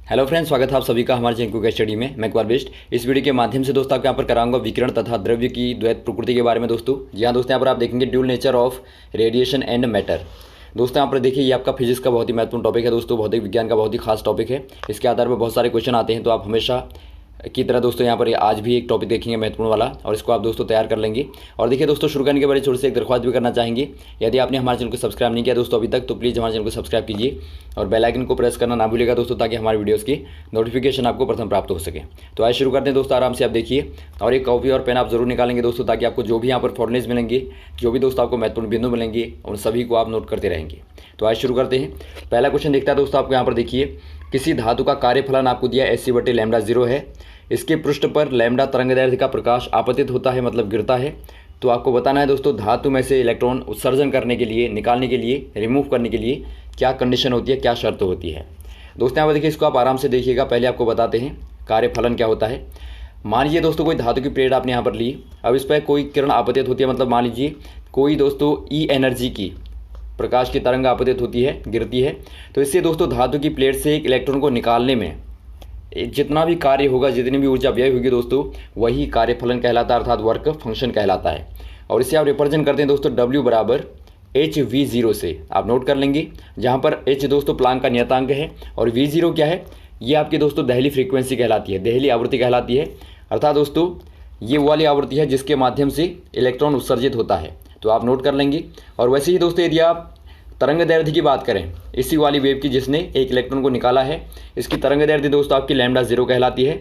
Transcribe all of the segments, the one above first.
Hello friends, स्वागत है आप सभी का हमारे चैनल के स्टडी में। मैं कुमार बेस्ट। इस वीडियो के माध्यम से दोस्तों आपको यहाँ पर कराऊंगा विकिरण तथा द्रव्य की द्वैत प्रकृति के बारे में। दोस्तों जी हाँ दोस्तों, यहाँ पर आप देखेंगे dual nature of radiation and matter. दोस्तों यहाँ पर देखिए, ये आपका फिजिक्स का बहुत ही महत्वपूर्ण टॉपिक है दोस्तों, भौतिक विज्ञान का बहुत ही खास टॉपिक है। इसके आधार पर बहुत सारे क्वेश्चन आते हैं, तो आप हमेशा की तरह दोस्तों यहाँ पर आज भी एक टॉपिक देखेंगे महत्वपूर्ण वाला, और इसको आप दोस्तों तैयार कर लेंगे। और देखिए दोस्तों, शुरू करने के बारे छोटी सी एक दरख्वास्त भी करना चाहेंगे। यदि आपने हमारे चैनल को सब्सक्राइब नहीं किया दोस्तों अभी तक, तो प्लीज़ हमारे चैनल को सब्सक्राइब कीजिए और बेल आइकन को प्रेस करना ना भूलिएगा दोस्तों, ताकि हमारे वीडियोस की नोटिफिकेशन आपको प्रथम प्राप्त हो सके। तो आइए शुरू करते हैं दोस्तों, आराम से आप देखिए, और एक कॉपी और पेन आप जरूर निकालेंगे दोस्तों, ताकि आपको जो भी यहाँ पर फॉर्मुलेज मिलेंगे, जो भी दोस्तों आपको महत्वपूर्ण बिंदु मिलेंगे, उन सभी को आप नोट करते रहेंगे। तो आइए शुरू करते हैं। पहला क्वेश्चन देखता है दोस्तों, आपको यहाँ पर देखिए, किसी धातु का कार्यफलन आपको दिया Hc/λ0 है। इसके पृष्ठ पर लैम्डा तरंगदैर्घ्य का प्रकाश आपतित होता है, मतलब गिरता है। तो आपको बताना है दोस्तों, धातु में से इलेक्ट्रॉन उत्सर्जन करने के लिए, निकालने के लिए, रिमूव करने के लिए क्या कंडीशन होती है, क्या शर्त होती है। दोस्तों यहाँ पर देखिए, इसको आप आराम से देखिएगा। पहले आपको बताते हैं कार्यफलन क्या होता है। मान लीजिए दोस्तों, कोई धातु की प्लेट आपने यहाँ पर ली, अब इस पर कोई किरण आपतित होती है, मतलब मान लीजिए कोई दोस्तों ई एनर्जी की प्रकाश की तरंग आपतित होती है, गिरती है। तो इससे दोस्तों धातु की प्लेट से एक इलेक्ट्रॉन को निकालने में जितना भी कार्य होगा, जितनी भी ऊर्जा व्यय होगी दोस्तों, वही कार्यफलन कहलाता है, अर्थात वर्क फंक्शन कहलाता है। और इसे आप रिप्रेजेंट करते हैं दोस्तों W बराबर HV0 से। आप नोट कर लेंगे, जहाँ पर H दोस्तों प्लांक का नियतांक है और V0 क्या है, ये आपकी दोस्तों दहली फ्रीक्वेंसी कहलाती है, दहली आवृत्ति कहलाती है। अर्थात दोस्तों ये वो वाली आवृत्ति है जिसके माध्यम से इलेक्ट्रॉन उत्सर्जित होता है। तो आप नोट कर लेंगे। और वैसे ही दोस्तों, यदि आप तरंग दैर्घ्य की बात करें, इसी वाली वेव की जिसने एक इलेक्ट्रॉन को निकाला है, इसकी तरंग दैर्घ्य दोस्तों आपकी λ0 कहलाती है।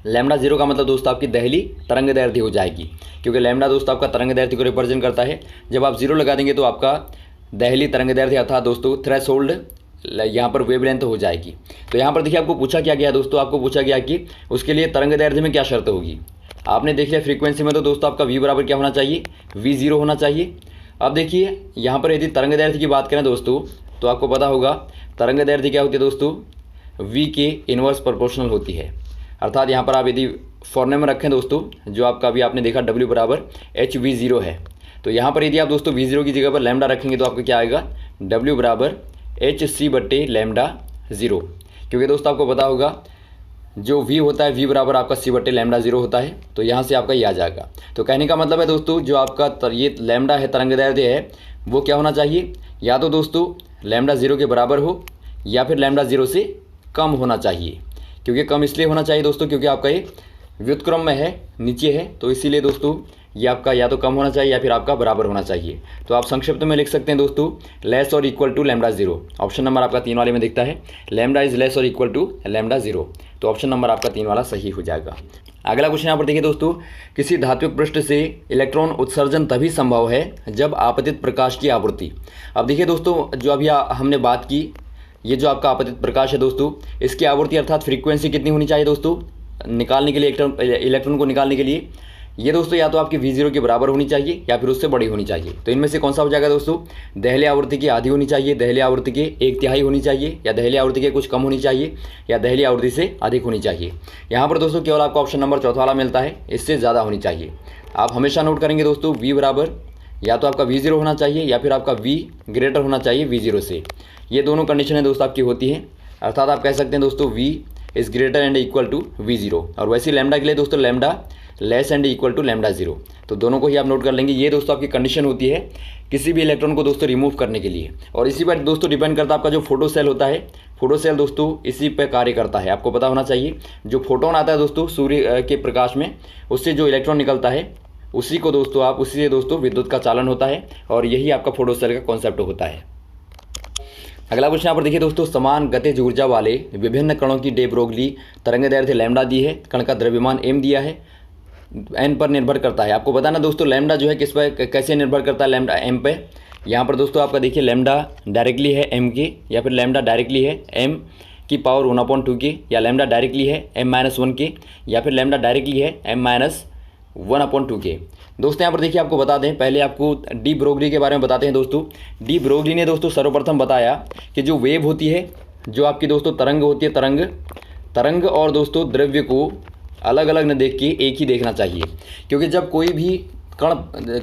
λ0 का मतलब दोस्तों आपकी दहली तरंग दैर्घ्य हो जाएगी, क्योंकि लैम्डा दोस्तों आपका तरंग दैर्घ्य को रिप्रेजेंट करता है। जब आप 0 लगा देंगे तो आपका दहली तरंग दैर्घ्य अर्थात दोस्तों थ्रेशोल्ड यहाँ पर वेवलेंथ हो जाएगी। तो यहाँ पर देखिए, आपको पूछा क्या गया दोस्तों, आपको पूछा गया कि उसके लिए तरंग दैर्घ्य में क्या शर्त होगी। आपने देख लिया फ्रीक्वेंसी में, तो दोस्तों आपका V बराबर क्या होना चाहिए, V0 होना चाहिए। अब देखिए यहाँ पर यदि तरंग दैर्घ्य की बात करें दोस्तों, तो आपको पता होगा तरंग दैर्घ्य क्या होती है दोस्तों, V के इन्वर्स प्रोपोर्शनल होती है। अर्थात यहाँ पर आप यदि फॉर्मूले में रखें दोस्तों, जो आपका अभी आपने देखा W बराबर HV0 है, तो यहाँ पर यदि आप दोस्तों V0 की जगह पर लैम्डा रखेंगे तो आपको क्या आएगा, W बराबर HC/λ0। क्योंकि दोस्तों आपको पता होगा जो V होता है, V बराबर आपका C/λ0 होता है। तो यहाँ से आपका ये आ जाएगा। तो कहने का मतलब है दोस्तों, जो आपका ये लैम्डा है, तरंग दैर्घ्य है, वो क्या होना चाहिए, या तो दोस्तों λ0 के बराबर हो, या फिर λ0 से कम होना चाहिए। क्योंकि कम इसलिए होना चाहिए दोस्तों, क्योंकि आपका ये व्युत्क्रम में है, नीचे है, तो इसीलिए दोस्तों ये आपका या तो कम होना चाहिए या फिर आपका बराबर होना चाहिए। तो आप संक्षिप्त में लिख सकते हैं दोस्तों, लेस और इक्वल टू λ0। ऑप्शन नंबर आपका 3 वाले में दिखता है, लैम्डा इज लेस और इक्वल टू λ0। तो ऑप्शन नंबर आपका 3 वाला सही हो जाएगा। अगला क्वेश्चन यहाँ पर देखिए दोस्तों, किसी धात्विक पृष्ठ से इलेक्ट्रॉन उत्सर्जन तभी संभव है जब आपतित प्रकाश की आवृत्ति। अब देखिए दोस्तों, जो अभी हमने बात की, ये जो आपका आपतित प्रकाश है दोस्तों, इसकी आवृत्ति अर्थात फ्रीक्वेंसी कितनी होनी चाहिए दोस्तों, निकालने के लिए इलेक्ट्रॉन को निकालने के लिए, ये दोस्तों या तो आपकी V0 के बराबर होनी चाहिए या फिर उससे बड़ी होनी चाहिए। तो इनमें से कौन सा हो जाएगा दोस्तों, दहली आवृत्ति की आधी होनी चाहिए, दहली आवृत्ति के 1/3 होनी चाहिए, या दहली आवृत्ति के कुछ कम होनी चाहिए, या दहली आवृत्ति से अधिक होनी चाहिए। यहाँ पर दोस्तों केवल आपको ऑप्शन नंबर 4 वाला मिलता है, इससे ज़्यादा होनी चाहिए। आप हमेशा नोट करेंगे दोस्तों, V बराबर या तो आपका V0 होना चाहिए या फिर आपका V ग्रेटर होना चाहिए V0 से। ये दोनों कंडीशनें दोस्तों आपकी होती हैं। अर्थात आप कह सकते हैं दोस्तों V is greater and equal to V0। और वैसे लैम्डा के लिए दोस्तों lambda less and equal to λ0। तो दोनों को ही आप नोट कर लेंगे। ये दोस्तों आपकी कंडीशन होती है किसी भी इलेक्ट्रॉन को दोस्तों रिमूव करने के लिए। और इसी पर दोस्तों डिपेंड करता है आपका जो फोटो सेल होता है, फोटो सेल दोस्तों इसी पर कार्य करता है। आपको पता होना चाहिए, जो फोटोन आता है दोस्तों सूर्य के प्रकाश में, उससे जो इलेक्ट्रॉन निकलता है उसी को दोस्तों आप उसी से दोस्तों विद्युत का चालन होता है, और यही आपका फोटो सेल का कॉन्सेप्ट होता है। अगला क्वेश्चन यहाँ पर देखिए दोस्तों, समान गतिज ऊर्जा वाले विभिन्न कणों की डे ब्रोगली तरंग दैर्घ्य लैम्डा दी है, कण का द्रव्यमान m दिया है, n पर निर्भर करता है। आपको बताना दोस्तों लैम्डा जो है किस पर कैसे निर्भर करता है, लैम्डा m पे। यहाँ पर दोस्तों आपका देखिए लैम्डा डायरेक्टली है m के, या फिर लैम्डा डायरेक्टली है m की पावर 1/2 के, या लैम्डा डायरेक्टली है m-1 के, या फिर लैम्डा डायरेक्टली है m-1/2 के। दोस्तों यहाँ पर देखिए, आपको बता दें, पहले आपको डी ब्रोगली के बारे में बताते हैं दोस्तों। डी ब्रोगली ने दोस्तों सर्वप्रथम बताया कि जो वेव होती है, जो आपकी दोस्तों तरंग होती है, तरंग और दोस्तों द्रव्य को अलग अलग न देख के एक ही देखना चाहिए। क्योंकि जब कोई भी कण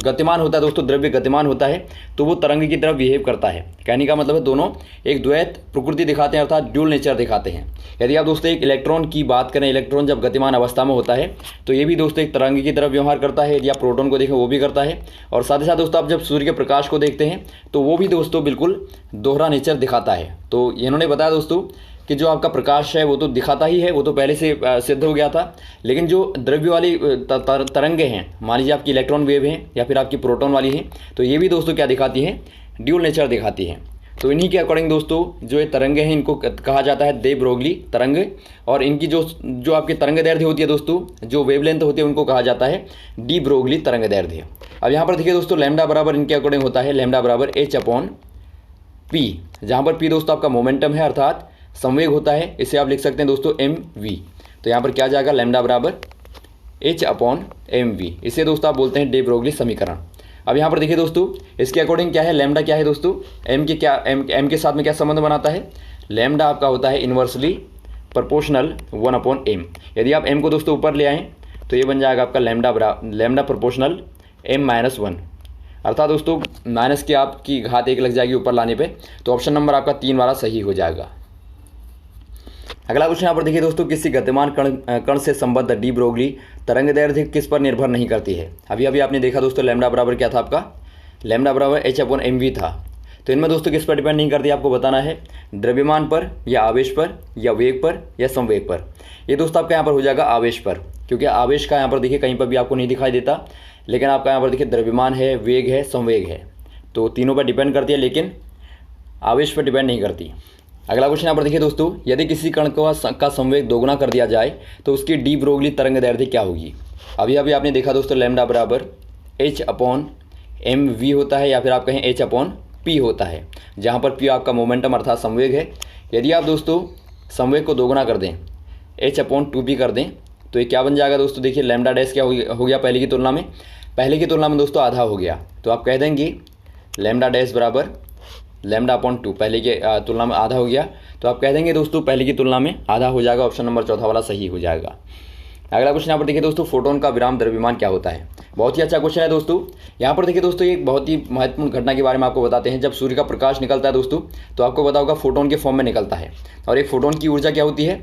गतिमान होता है दोस्तों, द्रव्य गतिमान होता है तो वो तरंग की तरह बिहेव करता है। कहने का मतलब है दोनों एक द्वैत प्रकृति दिखाते हैं, अर्थात ड्यूल नेचर दिखाते हैं। यदि आप दोस्तों एक इलेक्ट्रॉन की बात करें, इलेक्ट्रॉन जब गतिमान अवस्था में होता है तो ये भी दोस्तों एक तरंग की तरह व्यवहार करता है। यदि आप प्रोटॉन को देखें वो भी करता है, और साथ ही साथ दोस्तों आप जब सूर्य के प्रकाश को देखते हैं तो वो भी दोस्तों बिल्कुल दोहरा नेचर दिखाता है। तो इन्होंने बताया दोस्तों कि जो आपका प्रकाश है वो तो दिखाता ही है, वो तो पहले से सिद्ध हो गया था, लेकिन जो द्रव्य वाली तरंगे हैं, मान लीजिए आपकी इलेक्ट्रॉन वेव हैं या फिर आपकी प्रोटॉन वाली हैं, तो ये भी दोस्तों क्या दिखाती हैं, ड्यूल नेचर दिखाती हैं। तो इन्हीं के अकॉर्डिंग दोस्तों जो ये तरंगे हैं इनको कहा जाता है दे ब्रोगली तरंगे, और इनकी जो आपकी तरंग दैर्ध्य होती है दोस्तों, जो वेवलेंथ होती है उनको कहा जाता है डी ब्रोगली तरंग दैर्ध्य। अब यहाँ पर देखिए दोस्तों लैम्डा बराबर इनके अकॉर्डिंग होता है लैम्डा बराबर h/p, जहाँ पर p दोस्तों आपका मोमेंटम है अर्थात संवेग होता है, इसे आप लिख सकते हैं दोस्तों mv। तो यहाँ पर क्या जाएगा लैम्डा बराबर h/mv, इसे दोस्तों आप बोलते हैं डे ब्रोगली समीकरण। अब यहाँ पर देखिए दोस्तों इसके अकॉर्डिंग क्या है, लैम्डा क्या है दोस्तों, m के साथ में क्या संबंध बनाता है, लैम्डा आपका होता है इन्वर्सली प्रोपोर्शनल 1/m। यदि आप m को दोस्तों ऊपर ले आएँ तो ये बन जाएगा आपका लैम्डा प्रोपोर्शनल m-1, अर्थात दोस्तों माइनस की आपकी घात 1 लग जाएगी ऊपर लाने पे। तो ऑप्शन नंबर आपका 3 वाला सही हो जाएगा। अगला क्वेश्चन यहाँ पर देखिए दोस्तों, किसी गतिमान कण से संबद्ध डी ब्रोगली तरंग दैर्ध्य किस पर निर्भर नहीं करती है। अभी आपने देखा दोस्तों लैम्डा बराबर क्या था आपका, लैम्डा बराबर h/mv था। तो इनमें दोस्तों किस पर डिपेंड नहीं करती, आपको बताना है द्रव्यमान पर या आवेश पर या वेग पर या संवेग पर। ये दोस्तों आपका यहाँ पर हो जाएगा आवेश पर, क्योंकि आवेश का यहाँ पर देखिए कहीं पर भी आपको नहीं दिखाई देता, लेकिन आपका यहाँ पर देखिए द्रव्यमान है, वेग है, संवेग है, तो तीनों पर डिपेंड करती है लेकिन आवेश पर डिपेंड नहीं करती। अगला क्वेश्चन यहाँ पर देखिए दोस्तों, यदि किसी कण का संवेग दोगुना कर दिया जाए तो उसकी डी ब्रोगली तरंग दैर्ध्य क्या होगी। अभी आपने देखा दोस्तों लैम्डा बराबर h/mv होता है या फिर आप कहें h/p होता है, जहाँ पर p आपका मोमेंटम अर्थात संवेग है। यदि आप दोस्तों संवेग को दोगुना कर दें h/2p कर दें तो ये क्या बन जाएगा दोस्तों, देखिए लैम्डा डैश क्या हो गया पहले की तुलना में दोस्तों आधा हो गया। तो आप कह देंगे लैम्डा डैश बराबर λ/2, पहले की तुलना में आधा हो गया, तो आप कह देंगे दोस्तों पहले की तुलना में आधा हो जाएगा। ऑप्शन नंबर 4 वाला सही हो जाएगा। अगला क्वेश्चन यहाँ पर देखिए दोस्तों, फोटोन का विराम द्रव्यमान क्या होता है। बहुत ही अच्छा क्वेश्चन है दोस्तों। यहाँ पर देखिए दोस्तों एक बहुत ही महत्वपूर्ण घटना के बारे में आपको बताते हैं। जब सूर्य का प्रकाश निकलता है दोस्तों तो आपको पता होगा फोटोन के फॉर्म में निकलता है, और एक फोटोन की ऊर्जा क्या होती है,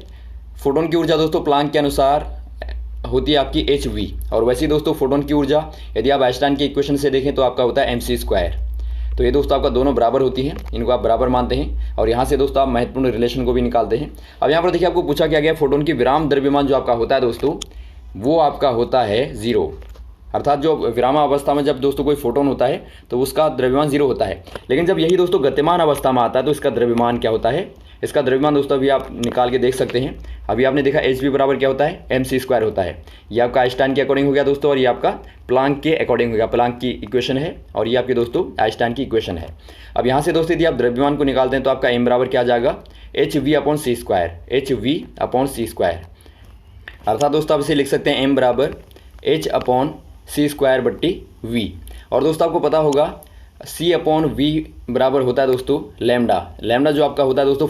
फोटोन की ऊर्जा दोस्तों प्लांक के अनुसार होती है आपकी hv, और वैसे ही दोस्तों फोटोन की ऊर्जा यदि आप आइंस्टाइन की इक्वेशन से देखें तो आपका होता है mc²। तो ये दोस्तों आपका दोनों बराबर होती हैं, इनको आप बराबर मानते हैं, और यहाँ से दोस्तों आप महत्वपूर्ण रिलेशन को भी निकालते हैं। अब यहाँ पर देखिए आपको पूछा क्या गया, फोटोन की विराम द्रव्यमान जो आपका होता है दोस्तों वो आपका होता है 0, अर्थात जो विराम अवस्था में जब दोस्तों कोई फोटोन होता है तो उसका द्रव्यमान 0 होता है। लेकिन जब यही दोस्तों गतिमान अवस्था में आता है तो इसका द्रव्यमान क्या होता है, इसका द्रव्यमान दोस्तों अभी आप निकाल के देख सकते हैं। अभी आपने देखा hv बराबर क्या होता है, mc² होता है। ये आपका आइंस्टाइन के अकॉर्डिंग हो गया दोस्तों, और ये आपका प्लांक के अकॉर्डिंग हो गया, प्लांक की इक्वेशन है, और ये आपके दोस्तों आइंस्टाइन की इक्वेशन है। अब यहाँ से दोस्तों यदि आप द्रव्यमान को निकालते हैं तो आपका m बराबर क्या आ जाएगा, hv/c², अर्थात दोस्तों आप इसे लिख सकते हैं m बराबर h/c²/v। और दोस्तों आपको पता होगा c/v बराबर होता है दोस्तों लैम्डा जो आपका होता है दोस्तों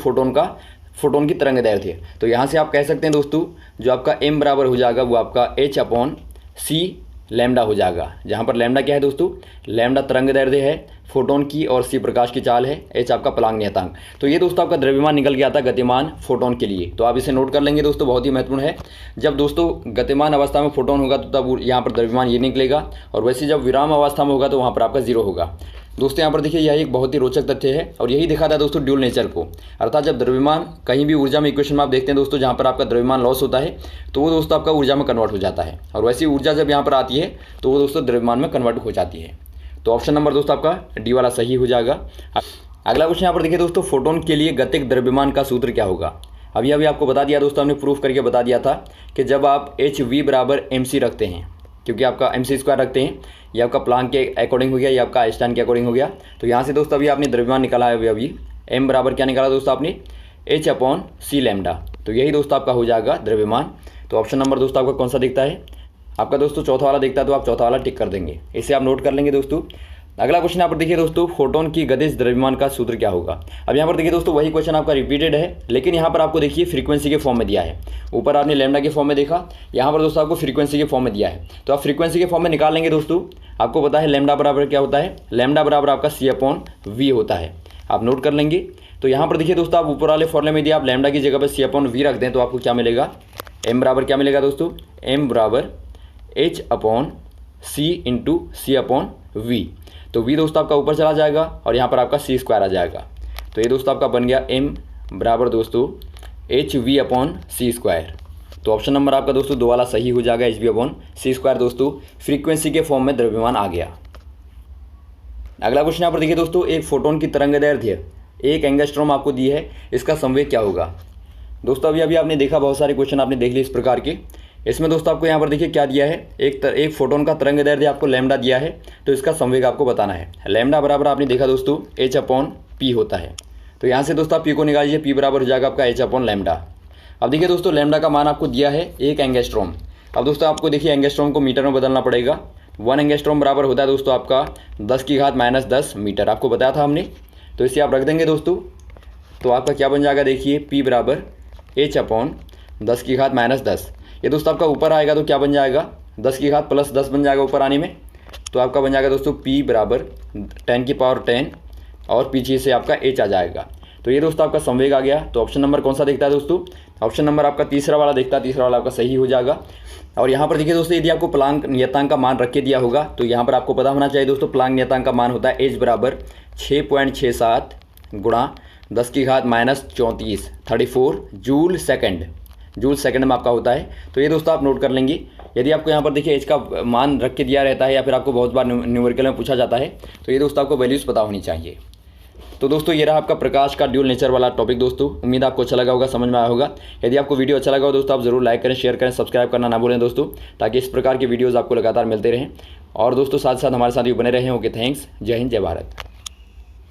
फोटोन की तरंग दैर्ध्य। तो यहाँ से आप कह सकते हैं दोस्तों जो आपका m बराबर हो जाएगा वो आपका h/c लैम्डा हो जाएगा, जहाँ पर लैम्डा क्या है दोस्तों, लैम्डा तरंग दैर्ध्य है फोटोन की, और c प्रकाश की चाल है, h आपका प्लांक नियतांक। तो ये दोस्तों आपका द्रव्यमान निकल गया था गतिमान फोटोन के लिए। तो आप इसे नोट कर लेंगे दोस्तों, बहुत ही महत्वपूर्ण है। जब दोस्तों गतिमान अवस्था में फोटोन होगा तो तब यहाँ पर द्रव्यमान ये निकलेगा, और वैसे जब विराम अवस्था में होगा तो वहाँ पर आपका 0 होगा। दोस्तों यहाँ पर देखिए यह एक बहुत ही रोचक तथ्य है, और यही दिखाता है दोस्तों ड्यूल नेचर को, अर्थात जब द्रव्यमान कहीं भी ऊर्जा में इक्वेशन में आप देखते हैं दोस्तों जहाँ पर आपका द्रव्यमान लॉस होता है तो वो दोस्तों आपका ऊर्जा में कन्वर्ट हो जाता है, और वैसी ऊर्जा जब यहाँ पर आती है तो वो दोस्तों द्रव्यमान में कन्वर्ट हो जाती है। तो ऑप्शन नंबर दोस्तों आपका डी वाला सही हो जाएगा। अगला क्वेश्चन यहाँ पर देखिए दोस्तों, फोटोन के लिए गतिक द्रव्यमान का सूत्र क्या होगा। अभी आपको बता दिया दोस्तों, हमने प्रूफ करके बता दिया था कि जब आप hv बराबर mc रखते हैं, क्योंकि आपका mc² रखते हैं, ये आपका प्लांक के अकॉर्डिंग हो गया, ये आपका आइंस्टाइन के अकॉर्डिंग हो गया। तो यहाँ से दोस्तों अभी आपने द्रव्यमान निकाला है, अभी m बराबर क्या निकाला दोस्तों आपने, h/c लैम्डा। तो यही दोस्तों आपका हो जाएगा द्रव्यमान। तो ऑप्शन नंबर दोस्तों आपका कौन सा दिखता है, आपका दोस्तों चौथा वाला दिखता है, तो आप चौथा वाला टिक कर देंगे, इसे आप नोट कर लेंगे दोस्तों। अगला क्वेश्चन यहाँ पर देखिए दोस्तों, फोटोन की गतिज द्रव्यमान का सूत्र क्या होगा। अब यहाँ पर देखिए दोस्तों वही क्वेश्चन आपका रिपीटेड है, लेकिन यहाँ पर आपको देखिए फ्रीक्वेंसी के फॉर्म में दिया है। ऊपर आपने लैम्डा के फॉर्म में देखा, यहाँ पर दोस्तों आपको फ्रीक्वेंसी के फॉर्म में दिया है। तो आप फ्रीक्वेंसी के फॉर्म में निकाल लेंगे दोस्तों। आपको पता है लैम्डा बराबर क्या होता है, लैम्डा बराबर आपका C/V होता है, आप नोट कर लेंगे। तो यहाँ पर देखिए दोस्तों, आप ऊपर वाले फॉर्मूले में यदि आप लैम्डा की जगह पर C/V रख दें तो आपको क्या मिलेगा, m बराबर क्या मिलेगा दोस्तों, m बराबर H/C इंटू C/V। तो v दोस्तों आपका ऊपर चला जाएगा और यहाँ पर आपका c² आ जाएगा। तो ये दोस्तों आपका बन गया m बराबर दोस्तों HV/c²। तो ऑप्शन नंबर आपका दोस्तों 2 वाला सही हो जाएगा, HV/c² दोस्तों फ्रीक्वेंसी के फॉर्म में द्रव्यमान आ गया। अगला क्वेश्चन यहाँ पर देखिए दोस्तों, एक फोटोन की तरंगदैर्ध्य 1 एंगस्ट्रॉम आपको दी है, इसका संवेग क्या होगा। दोस्तों अभी आपने देखा, बहुत सारे क्वेश्चन आपने देख लिए इस प्रकार के। इसमें दोस्तों आपको यहाँ पर देखिए क्या दिया है, एक फोटोन का तरंगदैर्ध्य आपको लैम्डा दिया है, तो इसका संवेग आपको बताना है। लैम्डा बराबर आपने देखा दोस्तों H/P होता है। तो यहाँ से दोस्तों आप P को निकाल लीजिए, P बराबर हो जाएगा आपका H/λ। अब देखिए दोस्तों लैम्डा का मान आपको दिया है 1 एंगस्ट्रॉम। अब दोस्तों आपको देखिए एंगस्ट्रॉम को मीटर में बदलना पड़ेगा। 1 एंगस्ट्रॉम बराबर होता है दोस्तों आपका 10⁻⁻10 मीटर, आपको बताया था हमने। तो इसे आप रख देंगे दोस्तों, तो आपका क्या बन जाएगा, देखिए P बराबर H/10⁻10। ये दोस्तों आपका ऊपर आएगा तो क्या बन जाएगा, 10⁻+10 बन जाएगा ऊपर आने में। तो आपका बन जाएगा दोस्तों P बराबर 10⁻10 और पीछे से आपका H आ जाएगा। तो ये दोस्तों आपका संवेग आ गया। तो ऑप्शन नंबर कौन सा दिखता है दोस्तों, ऑप्शन नंबर आपका तीसरा वाला दिखता है, तीसरा वाला आपका सही हो जाएगा। और यहाँ पर देखिए दोस्तों, यदि आपको प्लांक नियतांक का मान रख के दिया होगा तो यहाँ पर आपको पता होना चाहिए दोस्तों, प्लांक नियतांक का मान होता है H बराबर 6.67 गुणा 10⁻34 34 जूल सेकंड में आपका होता है। तो ये दोस्तों आप नोट कर लेंगे। यदि आपको यहाँ पर देखिए H का मान रख के दिया रहता है या फिर आपको बहुत बार न्यूमेरिकल में पूछा जाता है, तो ये दोस्तों आपको वैल्यूज़ पता होनी चाहिए। तो दोस्तों ये रहा आपका प्रकाश का ड्यूल नेचर वाला टॉपिक दोस्तों। उम्मीद आपको अच्छा लगा होगा, समझ में आया होगा। यदि आपको वीडियो अच्छा लगा हो दोस्तों, आप जरूर लाइक करें, शेयर करें, सब्सक्राइब करना ना भूलें दोस्तों, ताकि इस प्रकार की वीडियोज़ आपको लगातार मिलते रहें। और दोस्तों साथ साथ हमारे साथ भी बने रहें। Okay, thanks. जय हिंद, जय भारत।